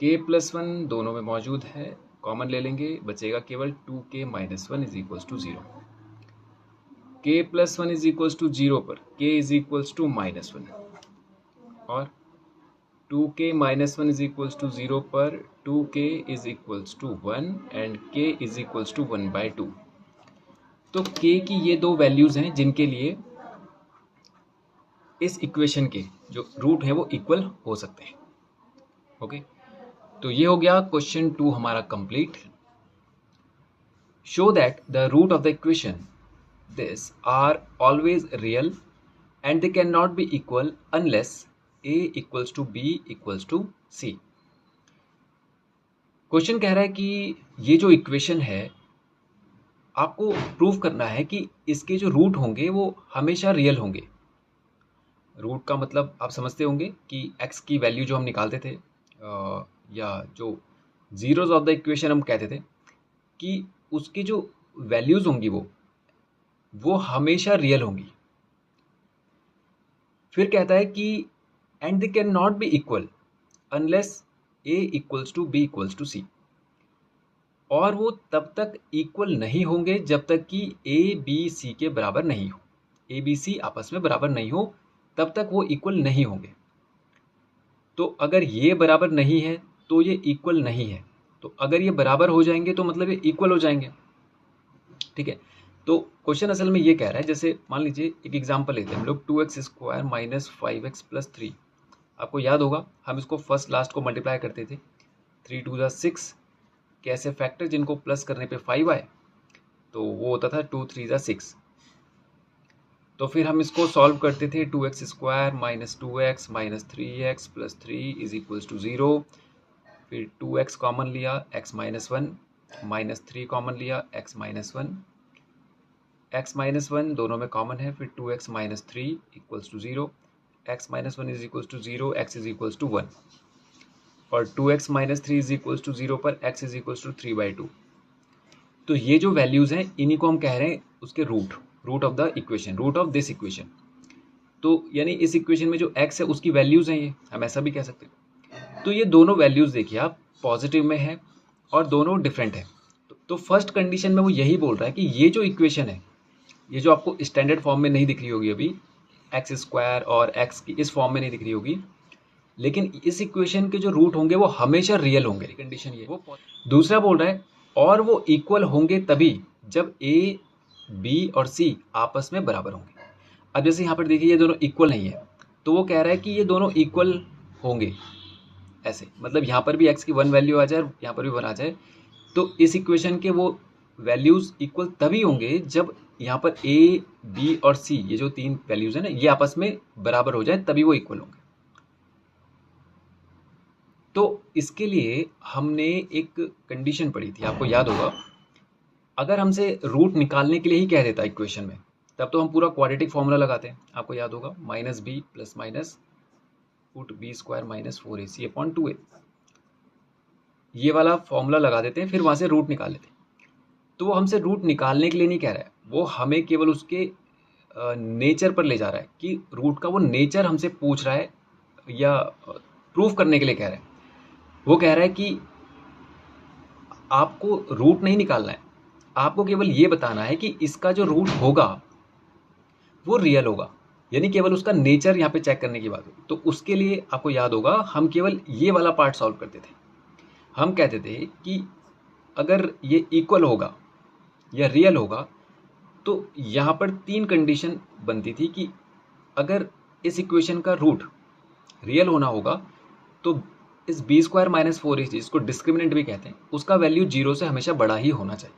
k plus 1 दोनों में मौजूद है, कॉमन ले लेंगे, बचेगा केवल 2k minus 1 is equals to 0। k plus 1 is equals to 0 पर k is equals to minus 1, और 2k minus 1 is equals to 0 पर 2k is equals to 1 and k is equals to 1/2। तो k की ये दो वैल्यूज़ हैं जिनके लिए इस इक्वेशन के जो रूट हैं वो इक्वल हो सकते हैं। ओके, तो ये हो गया क्वेश्चन 2 हमारा complete. Show that the root of the equation this are always real and they can not be equal unless a equals to b equals to c। Question कह रहा है कि ये जो इक्वेशन है आपको प्रूव करना है कि इसके जो रूट होंगे वो हमेशा रियल होंगे। रूट का मतलब आप समझते होंगे कि x की वैल्यू जो हम निकालते थे या जो जीरोज ऑफ द इक्वेशन हम कहते थे कि उसकी जो वैल्यूज होंगी वो हमेशा रियल होंगी। फिर कहता है कि and they can not be equal unless a equals to b equals to c। और वो तब तक इक्वल नहीं होंगे जब तक कि ए बी सी के बराबर नहीं हो। ए बी सी आपस में बराबर नहीं हो तब तक वो इक्वल नहीं होंगे। तो अगर ये बराबर नहीं है तो ये इक्वल नहीं है, तो अगर ये बराबर हो जाएंगे तो मतलब ये इक्वल हो जाएंगे। ठीक है, तो क्वेश्चन असल में ये कह रहा है, जैसे मान लीजिए एक एग्जांपल लेते हैं हम लोग, 2x² माइनस 5x प्लस 3। आपको याद होगा हम इसको फर्स्ट लास्ट को मल्टीप्लाई करते थे, 3 टू ज़ा 6 के ऐसे फैक्टर जिनको प्लस करने पे 5 आए तो वो होता था 2 3 ज़ा 6। तो फिर हम इसको सॉल्व करते थे, 2x² minus 2x minus 3x plus 3 is equals to 0। फिर 2x कॉमन लिया, x माइनस 1 माइनस 3 कॉमन लिया, x माइनस 1, x माइनस 1 दोनों में कॉमन है, फिर 2x minus 3 equals to 0, x minus 1 is equals to 0, x is equals to 1, और 2x minus 3 is equals to 0 पर x is equals to 3/2। तो ये जो वैल्यूज़ हैं इन्हीं को हम कह रहे हैं उसके root of the equation, root of this equation. तो यानी इस इक्वेशन में जो x है उसकी वैल्यूज़ हैं, ये हम ऐसा भी कह सकते हैं। तो ये दोनों वैल्यूज़ देखिए आप, पॉजिटिव में है और दोनों डिफरेंट है। तो फर्स्ट कंडीशन में वो यही बोल रहा है कि ये जो इक्वेशन है, ये जो आपको स्टैंडर्ड फॉर्म में नहीं दिख रही होगी अभी, x² और x की इस फॉर्म में नहीं दिख रही होगी, लेकिन इस इक्वेशन के जो रूट होंगे वो हमेशा रियल होंगे। कंडीशन ये वो। दूसरा बोल रहा है और वो इक्वल होंगे तभी जब a b और c आपस में बराबर होंगे। अब जैसे यहाँ पर देखिए ये दोनों इक्वल नहीं है, तो वो कह रहा है कि ये दोनों इक्वल होंगे ऐसे, मतलब यहाँ पर भी x की 1 वैल्यू आ जाए, यहाँ पर भी 1 आ जाए, तो इस इक्वेशन के वो वैल्यूज़ इक्वल तभी होंगे जब यहाँ पर a b और c ये जो 3 वैल्यूज़ हैं ना, ये आपस में बराबर हो जाए, तभी वो इक्वल होंगे। तो इसके लिए हमने एक कंडीशन पढ़ी थी, आपको याद होगा, अगर हमसे रूट निकालने के लिए ही कह देता इक्वेशन में, तब तो हम पूरा क्वाड्रेटिक फॉर्मूला लगाते हैं। आपको याद होगा, minus B plus minus root b² minus 4ac upon 2a, ये वाला फॉर्मूला लगा देते हैं, फिर वहाँ से रूट निकाल लेते हैं। तो वो हमसे रूट निकालने के लिए नहीं कह रहा है, वो हमें केवल उसके नेचर पर ले जा रहा है कि रूट का वो नेचर हमसे पूछ रहा है, या प्रूफ करने के लिए कह रहा है। वो कह रहा है कि आपको रूट नहीं निकालना है, आपको केवल ये बताना है कि इसका जो रूट होगा वो रियल होगा, यानी केवल उसका नेचर यहाँ पे चेक करने की बात होगी। तो उसके लिए आपको याद होगा हम केवल ये वाला पार्ट सॉल्व करते थे। हम कहते थे कि अगर ये इक्वल होगा या रियल होगा तो यहाँ पर 3 कंडीशन बनती थी कि अगर इस इक्वेशन का रूट रियल होना होगा तो इस b² माइनस 4ac, इसको डिस्क्रिमिनेंट भी कहते हैं, उसका वैल्यू 0 से हमेशा बड़ा ही होना चाहिए।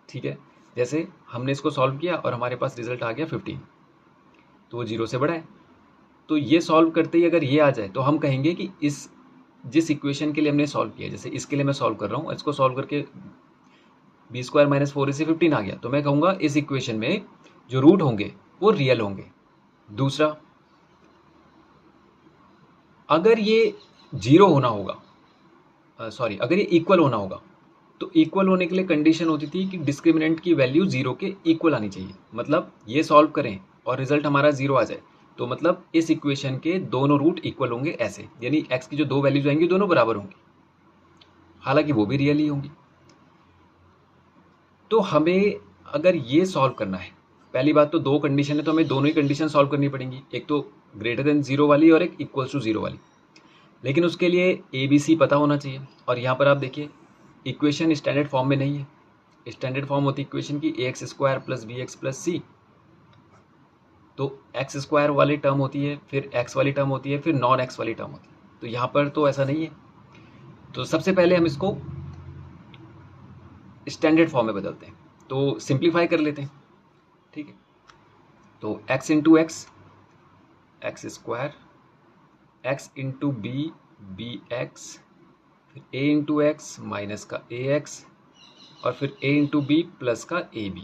ठीक है, जैसे हमने इसको सॉल्व किया और हमारे पास रिजल्ट आ गया 15, तो वो 0 से बड़ा है। तो ये सॉल्व करते ही अगर ये आ जाए तो हम कहेंगे कि इस जिस इक्वेशन के लिए हमने सॉल्व किया, जैसे इसके लिए मैं सॉल्व कर रहा हूँ, इसको सॉल्व करके b² माइनस 4ac 15 आ गया, तो मैं कहूँगा इस इक्वेशन में जो रूट होंगे वो रियल होंगे। दूसरा, अगर ये 0 होना होगा, अगर ये इक्वल होना होगा, तो इक्वल होने के लिए कंडीशन होती थी कि डिस्क्रिमिनेंट की वैल्यू 0 के इक्वल आनी चाहिए। मतलब ये सॉल्व करें और रिजल्ट हमारा 0 आ जाए, तो मतलब इस इक्वेशन के दोनों रूट इक्वल होंगे ऐसे, यानी x की जो 2 वैल्यूज आएंगी दोनों बराबर होंगी, हालांकि वो भी रियल ही होंगी। तो हमें अगर ये सॉल्व करना है, पहली बात तो 2 कंडीशन है, तो हमें दोनों ही कंडीशन सॉल्व करनी पड़ेंगी, एक तो ग्रेटर देन 0 वाली और एक इक्वल्स टू 0 वाली। लेकिन उसके लिए ABC पता होना चाहिए, और यहाँ पर आप देखिए इक्वेशन स्टैंडर्ड फॉर्म में नहीं है। स्टैंडर्ड फॉर्म होती है इक्वेशन की ax² plus bx plus c, तो x² वाली टर्म होती है, फिर x वाली टर्म होती है, फिर नॉन x वाली टर्म होती है। तो यहाँ पर तो ऐसा नहीं है। तो सबसे पहले हम इसको स्टैंडर्ड फॉर्म में बदलते हैं, तो सिंप्लीफाई कर लेते हैं। ठीक है, तो x into x, x², x into b, bx, फिर a इंटू एक्स माइनस का ax, और फिर a इंटू बी प्लस का ab।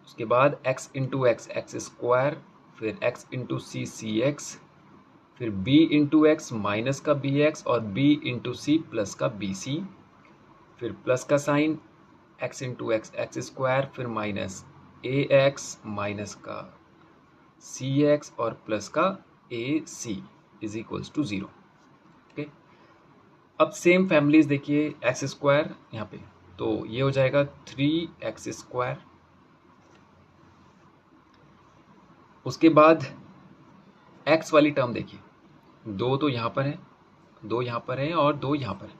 उसके बाद x इंटू एक्स, x², फिर x इंटू सी, cx, फिर b इंटू एक्स माइनस का bx, और b इंटू सी प्लस का bc, फिर प्लस का sign, x into x, x², फिर माइनस ax माइनस का cx, और प्लस का ac is equals to 0। Okay, अब सेम फैमिलीज देखिए, एक्स स्क्वायर यहाँ पे, तो ये हो जाएगा 3x²। उसके बाद x वाली टर्म देखिए, दो तो यहाँ पर है, दो यहाँ पर है और दो यहाँ पर है।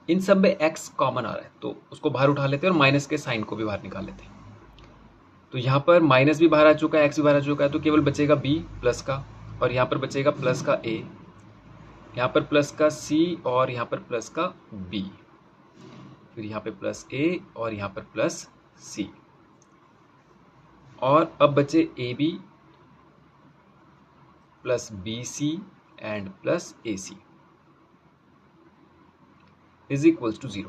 इन सब में x कॉमन आ रहा है तो उसको बाहर उठा लेते हैं और माइनस के साइन को भी बाहर निकाल लेते हैं। तो यहाँ पर माइनस भी बाहर आ चुका है, x भी बाहर आ चुका है, तो केवल बचेगा b प्लस का, और यहाँ पर बचेगा प्लस का a, यहाँ पर प्लस का c और यहाँ पर प्लस का b, फिर यहाँ पे प्लस a और यहाँ पर प्लस c, और अब बचे ab plus bc and plus ac is equals to 0।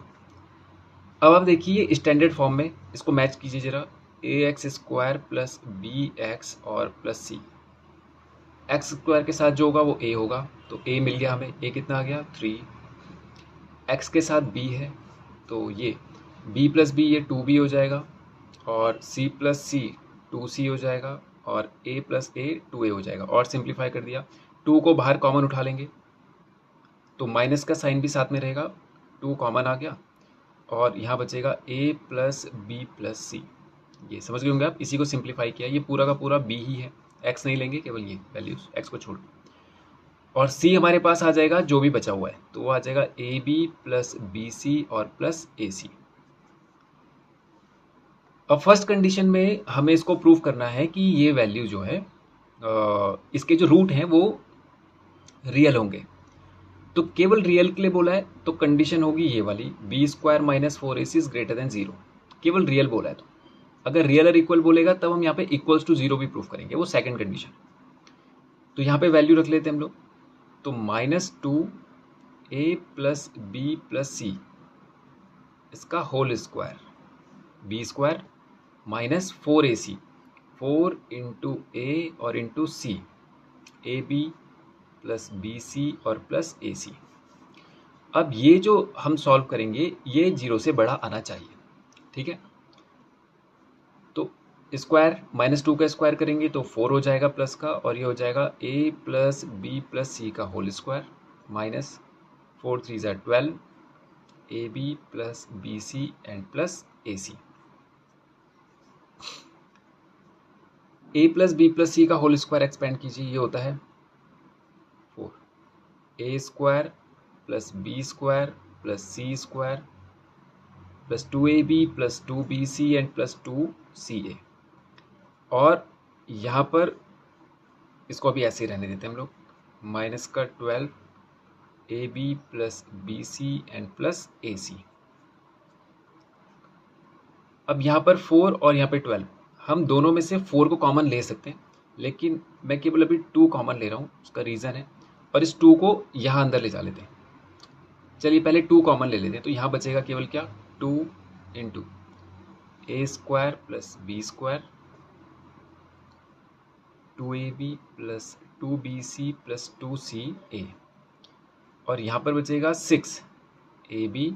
अब आप देखिए स्टैंडर्ड फॉर्म में इसको मैच कीजिए जरा, ax² प्लस bx और प्लस c, एक्स स्क्वायर के साथ जो होगा वो a होगा, तो a मिल गया हमें, a कितना आ गया 3, x के साथ b है तो ये b प्लस b ये 2b हो जाएगा, और c प्लस c 2c हो जाएगा, और a प्लस a 2a हो जाएगा, और सिंप्लीफाई कर दिया, 2 को बाहर कॉमन उठा लेंगे तो माइनस का साइन भी साथ में रहेगा, 2 कॉमन आ गया, और यहाँ बचेगा a plus b plus c। ये समझ गए होंगे आप, इसी को सिंप्लीफाई किया, ये पूरा का पूरा b ही है, x नहीं लेंगे, केवल ये वैल्यूज, x को छोड़, और c हमारे पास आ जाएगा जो भी बचा हुआ है, तो वो आ जाएगा ab प्लस bc और प्लस ac। अब फर्स्ट कंडीशन में हमें इसको प्रूव करना है कि ये वैल्यू जो है इसके जो रूट हैं वो रियल होंगे, तो केवल रियल के लिए बोला है तो कंडीशन होगी ये वाली, b² minus 4ac is greater then 0, केवल रियल बोला है। तो अगर रियल और इक्वल बोलेगा तब हम यहाँ पे इक्वल्स टू 0 भी प्रूफ करेंगे, वो सेकंड कंडीशन। तो यहाँ पे वैल्यू रख लेते हैं हम लोग, तो -2a plus b plus c इसका whole square, b² minus 4ac, 4 into a और into c, ab plus bc और प्लस ac। अब ये जो हम सॉल्व करेंगे ये 0 से बड़ा आना चाहिए, ठीक है। तो स्क्वायर -2 का स्क्वायर करेंगे तो 4 हो जाएगा प्लस का, और ये हो जाएगा a plus b plus c का होल स्क्वायर, माइनस 4 3 ज़ा 12, ab plus bc and plus ac। a plus b plus c का होल स्क्वायर एक्सपेंड कीजिए, ये होता है 4, a² plus b² plus c² plus 2ab plus 2bc and plus 2ca, और यहाँ पर इसको अभी ऐसे ही रहने देते हैं हम लोग, माइनस का 12 ab plus bc and plus ac। अब यहाँ पर 4 और यहाँ पे 12, हम दोनों में से 4 को कॉमन ले सकते हैं, लेकिन मैं केवल अभी 2 कॉमन ले रहा हूँ, उसका रीज़न है, और इस 2 को यहाँ अंदर ले जा लेते हैं। चलिए पहले 2 कॉमन ले लेते हैं, तो यहाँ बचेगा केवल क्या, 2 into a² plus b² 2ab plus 2bc plus 2ca, और यहाँ पर बचेगा 6ab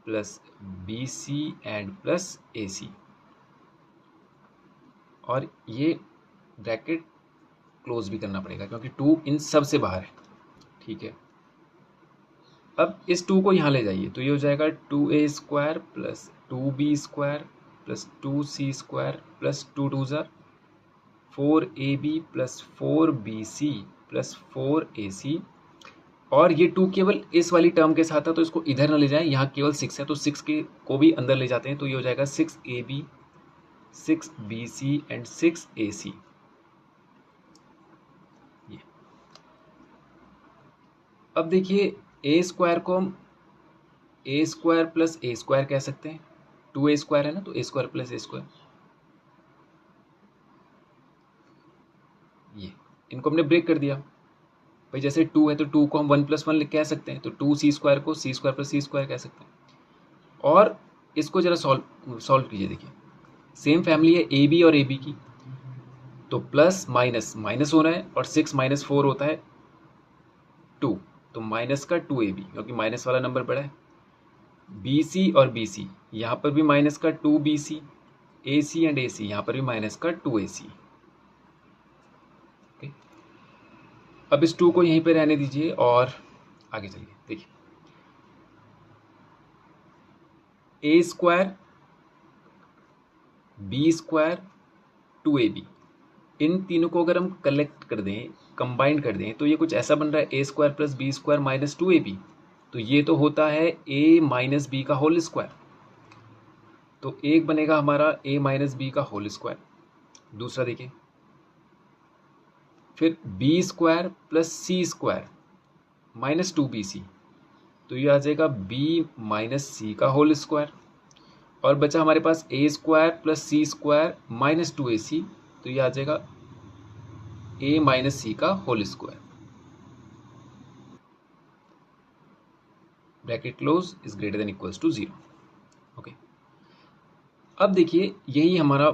plus bc and plus ac, और ये ब्रैकेट क्लोज भी करना पड़ेगा क्योंकि 2 इन सब से बाहर है, ठीक है। अब इस 2 को यहाँ ले जाइए तो ये हो जाएगा 2a² plus 2b² plus 2c² plus 2 2 ज़ा 4ab plus 4bc plus 4ac, और ये 2 केवल इस वाली टर्म के साथ है तो इसको इधर ना ले जाएं, यहाँ केवल 6 है तो 6 के को भी अंदर ले जाते हैं, तो ये हो जाएगा 6ab 6bc एंड 6ac। ये अब देखिए a² को हम a² प्लस a² कह सकते हैं, 2a² है ना, तो a² प्लस a², ये इनको हमने ब्रेक कर दिया भाई, जैसे 2 है तो 2 को हम 1 + 1 कह सकते हैं, तो 2c² को c² प्लस c² कह सकते हैं। और इसको जरा सॉल्व कीजिए, देखिए सेम फैमिली है ए बी और ए बी की, तो प्लस माइनस माइनस हो रहा है, और 6 - 4 होता है 2, तो माइनस का 2ab क्योंकि माइनस वाला नंबर बड़ा है, बी सी और बी सी यहाँ पर भी माइनस का 2bc, ए सी एंड ए सी यहाँ पर भी माइनस का 2ac। अब इस 2 को यहीं पे रहने दीजिए और आगे चलिए। देखिए ए स्क्वायर बी स्क्वायर 2ab, इन तीनों को अगर हम कलेक्ट कर दें, कंबाइन कर दें, तो ये कुछ ऐसा बन रहा है A square plus B square minus 2ab। तो ये तो होता है a माइनस बी का होल स्क्वायर। तो एक बनेगा हमारा a माइनस बी का होल स्क्वायर। दूसरा देखिए, फिर बी स्क्वायर प्लस सी स्क्वायर माइनस 2bc, तो ये आ जाएगा b माइनस सी का होल स्क्वायर। और बचा हमारे पास a square plus C square minus 2ac, तो ये आ जाएगा a माइनस सी का whole square. Bracket close is greater than equals to 0। Okay, अब देखिए यही हमारा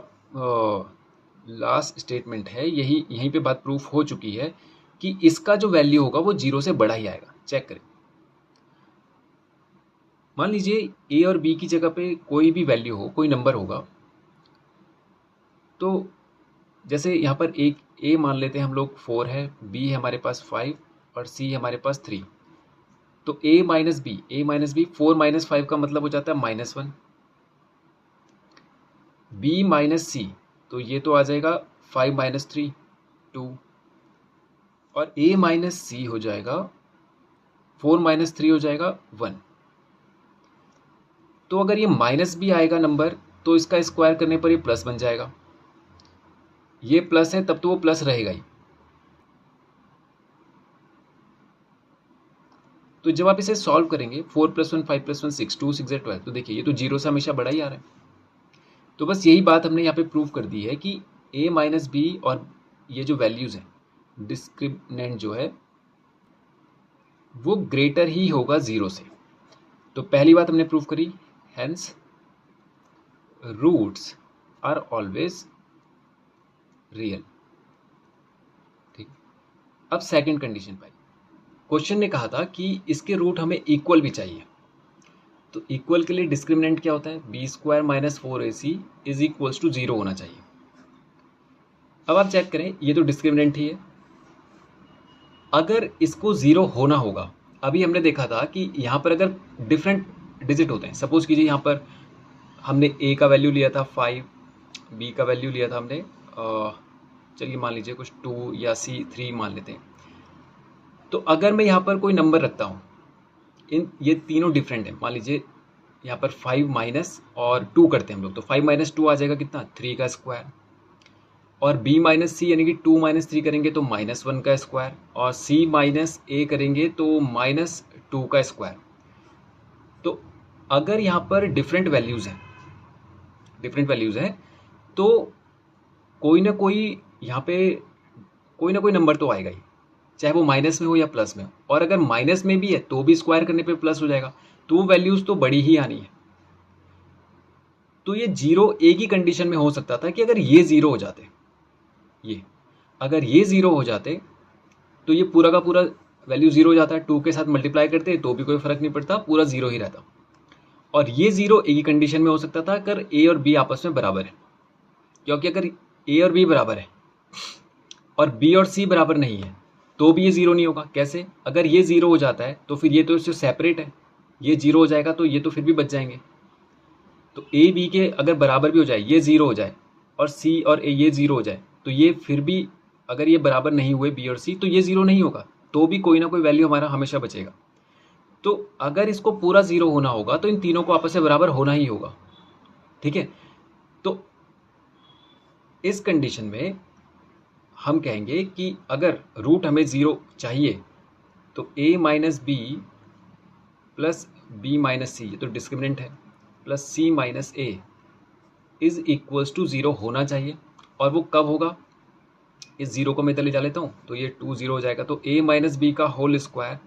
लास्ट स्टेटमेंट है, यहीं पे बात प्रूफ हो चुकी है कि इसका जो वैल्यू होगा वो 0 से बड़ा ही आएगा। चेक करें, मान लीजिए a और b की जगह पे कोई भी वैल्यू हो, कोई नंबर होगा, तो जैसे यहाँ पर एक a मान लेते हैं हम लोग 4 है, b है हमारे पास 5 और c हमारे पास 3। तो a माइनस बी 4 माइनस 5 का मतलब हो जाता है -1। b माइनस सी, तो ये तो आ जाएगा 5 माइनस 3 2। और a माइनस सी हो जाएगा 4 माइनस 3 हो जाएगा 1। तो अगर ये माइनस भी आएगा नंबर, तो इसका स्क्वायर करने पर ये प्लस बन जाएगा। ये प्लस है तब तो वो प्लस रहेगा ही। तो जब आप इसे सॉल्व करेंगे 4 + 1 5 + 1 6 2 6 12, तो देखिए ये तो 0 से हमेशा बड़ा ही आ रहा है। तो बस यही बात हमने यहाँ पे प्रूव कर दी है कि a माइनस बी और ये जो वैल्यूज़ हैं, डिस्क्रिमिनेंट जो है वो ग्रेटर ही होगा 0 से। तो पहली बात हमने प्रूव करी, hence roots are always real. ठीक, अब सेकंड कंडीशन पर क्वेश्चन ने कहा था कि इसके रूट हमें इक्वल भी चाहिए। तो इक्वल के लिए डिस्क्रिमिनेंट क्या होता है, b square minus 4ac is equals to 0 होना चाहिए। अब आप चेक करें, ये तो डिस्क्रिमिनेंट ही है। अगर इसको 0 होना होगा, अभी हमने देखा था कि यहाँ पर अगर डिफरेंट डिजिट होते हैं, सपोज कीजिए यहाँ पर हमने a का वैल्यू लिया था 5, b का वैल्यू लिया था हमने चलिए मान लीजिए कुछ 2 या c 3 मान लेते हैं। तो अगर मैं यहाँ पर कोई नंबर रखता हूँ, ये तीनों डिफरेंट है, मान लीजिए यहाँ पर 5 माइनस और 2 करते हैं हम लोग, तो 5 माइनस 2 आ जाएगा कितना, 3 का स्क्वायर। और b माइनस सी यानी कि 2 माइनस 3 करेंगे तो -1 का स्क्वायर, और c माइनस a करेंगे तो -2 का स्क्वायर। तो अगर यहाँ पर डिफरेंट वैल्यूज़ हैं तो कोई ना कोई यहाँ पे कोई ना कोई नंबर तो आएगा ही, चाहे वो माइनस में हो या प्लस में हो। और अगर माइनस में भी है तो भी स्क्वायर करने पे प्लस हो जाएगा, तो वो वैल्यूज़ तो बड़ी ही आनी है। तो ये 0 एक ही कंडीशन में हो सकता था कि अगर ये 0 हो जाते, अगर ये 0 हो जाते तो ये पूरा का पूरा वैल्यू 0 हो जाता है, 2 के साथ मल्टीप्लाई करते तो भी कोई फर्क नहीं पड़ता, पूरा 0 ही रहता। और ये 0 एक ही कंडीशन में हो सकता था अगर a और b आपस में बराबर है, क्योंकि अगर a और b बराबर है और b और c बराबर नहीं है तो भी ये 0 नहीं होगा। कैसे, अगर ये 0 हो जाता है तो फिर ये तो इससे सेपरेट है, ये 0 हो जाएगा तो ये तो फिर भी बच जाएंगे। तो a b के अगर बराबर भी हो जाए, ये 0 हो जाए और c और a ये 0 हो जाए, तो ये फिर भी अगर ये बराबर नहीं हुए b और c तो ये 0 नहीं होगा, तो भी कोई ना कोई वैल्यू हमारा हमेशा बचेगा। तो अगर इसको पूरा 0 होना होगा तो इन तीनों को आपस में बराबर होना ही होगा। ठीक है, तो इस कंडीशन में हम कहेंगे कि अगर रूट हमें 0 चाहिए तो a minus B plus B minus C, ये तो डिस्क्रिमिनेंट है, plus c minus a is equals to 0 होना चाहिए। और वो कब होगा, इस 0 को मैं इधर ले जा लेता हूँ तो ये 2 0 हो जाएगा। तो a माइनस बी का whole square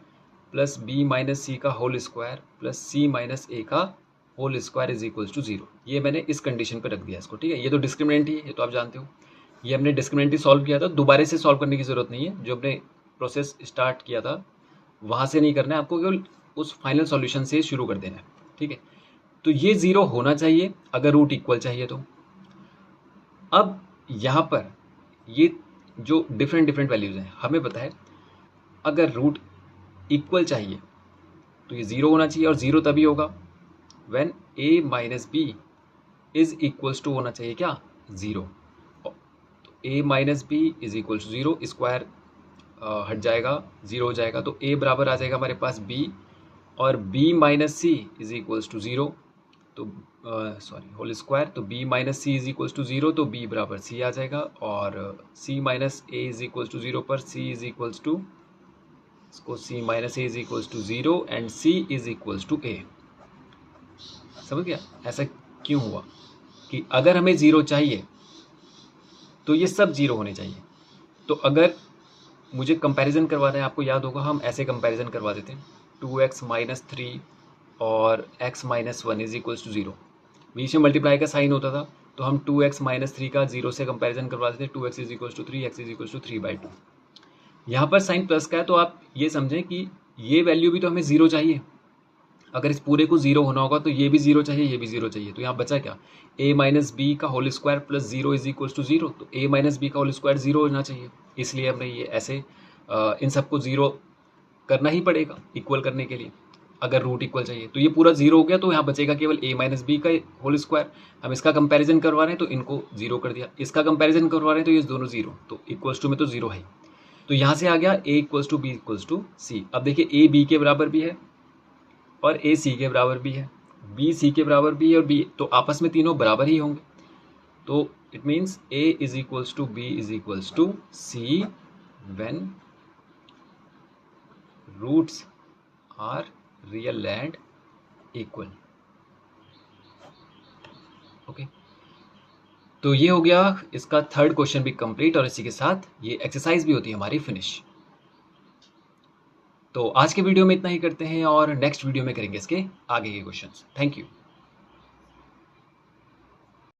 plus b minus सी का whole square plus c minus a का whole square is equals to 0। ये मैंने इस कंडीशन पर रख दिया इसको। ठीक है, ये तो डिस्क्रिमिनेंट ही है, ये तो आप जानते हो, ये हमने डिस्क्रिमिनेंट ही सॉल्व किया था, दोबारा से सॉल्व करने की ज़रूरत नहीं है। जो हमने प्रोसेस स्टार्ट किया था वहाँ से नहीं करना है आपको, केवल उस फाइनल सॉल्यूशन से शुरू कर देना है। ठीक है, तो ये 0 होना चाहिए अगर रूट इक्वल चाहिए तो। अब यहाँ पर ये जो डिफरेंट वैल्यूज़ हैं, हमें पता है अगर रूट इक्वल चाहिए तो ये 0 होना चाहिए, और 0 तभी होगा when a minus b is equals to होना चाहिए क्या, 0। तो a minus b is equals to 0, square हट जाएगा, 0 हो जाएगा, तो a बराबर आ जाएगा हमारे पास b, और b minus c is equals to 0, तो सॉरी होल स्क्वायर, तो b minus c is equals to 0, तो b बराबर c आ जाएगा, और c minus a is equals to 0 पर c इज इक्वल्स टू, इसको c minus a is equals to 0 and c is equals to a। समझ गया ऐसा क्यों हुआ, कि अगर हमें 0 चाहिए तो ये सब 0 होने चाहिए। तो अगर मुझे कंपैरिजन करवाना है, आपको याद होगा हम ऐसे कंपैरिजन करवा देते हैं, 2x माइनस 3 और x minus 1 is equals to 0, बीच में मल्टीप्लाई का साइन होता था, तो हम 2x माइनस 3 का 0 से कंपैरिजन करवा देते हैं, 2x is equals to 3, x is equals to 3/2। यहाँ पर साइन प्लस का है, तो आप ये समझें कि ये वैल्यू भी तो हमें 0 चाहिए, अगर इस पूरे को 0 होना होगा तो ये भी 0 चाहिए, ये भी 0 चाहिए, तो यहाँ बचा क्या, a माइनस बी का whole square plus 0 is equals to 0, तो a माइनस बी का होल स्क्वायर 0 होना चाहिए, इसलिए हमने ये ऐसे इन सबको 0 करना ही पड़ेगा इक्वल करने के लिए, अगर रूट इक्वल चाहिए। तो ये पूरा 0 हो गया, तो यहाँ बचेगा केवल a माइनस बी का होल स्क्वायर, हम इसका कंपैरिजन करवा रहे हैं तो इनको 0 कर दिया, इसका कंपैरिजन करवा रहे हैं तो ये दोनों 0, तो इक्वल्स टू में तो 0 है, तो यहाँ से आ गया a equals to B equals to C. अब देखिए a b के बराबर भी है और a c के बराबर भी है, b c के बराबर भी है और b, तो आपस में तीनों बराबर ही होंगे, तो it means a is equals to b is equals to c when roots are real and equal. Okay, तो ये हो गया इसका थर्ड क्वेश्चन भी कंप्लीट, और इसी के साथ ये एक्सरसाइज भी होती है हमारी फिनिश। तो आज के वीडियो में इतना ही करते हैं और नेक्स्ट वीडियो में करेंगे इसके आगे के क्वेश्चंस। Thank you.